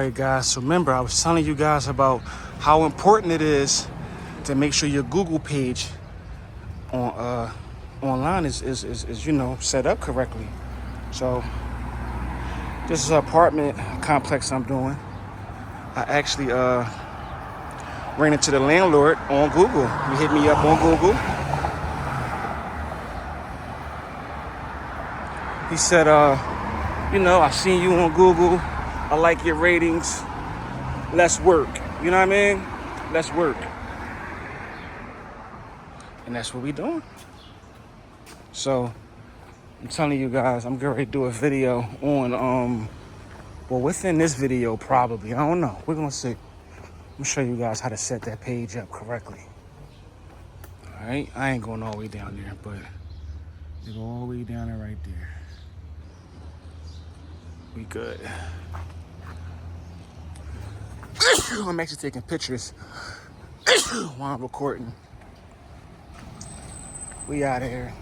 Alright guys, so remember I was telling you guys about how important it is to make sure your Google page on online is you know set up correctly. So this is an apartment complex I'm doing. I actually ran into the landlord on Google. He hit me up on Google. He said, you know, I seen you on Google. I like your ratings. Let's work. You know what I mean? Let's work. And that's what we doing. So I'm telling you guys, I'm getting ready to do a video on well, within this video probably. I don't know. We're gonna see. I'm gonna show you guys how to set that page up correctly. Alright? I ain't going all the way down there, but you go all the way down there right there. We good. I'm actually taking pictures while I'm recording. We out of here.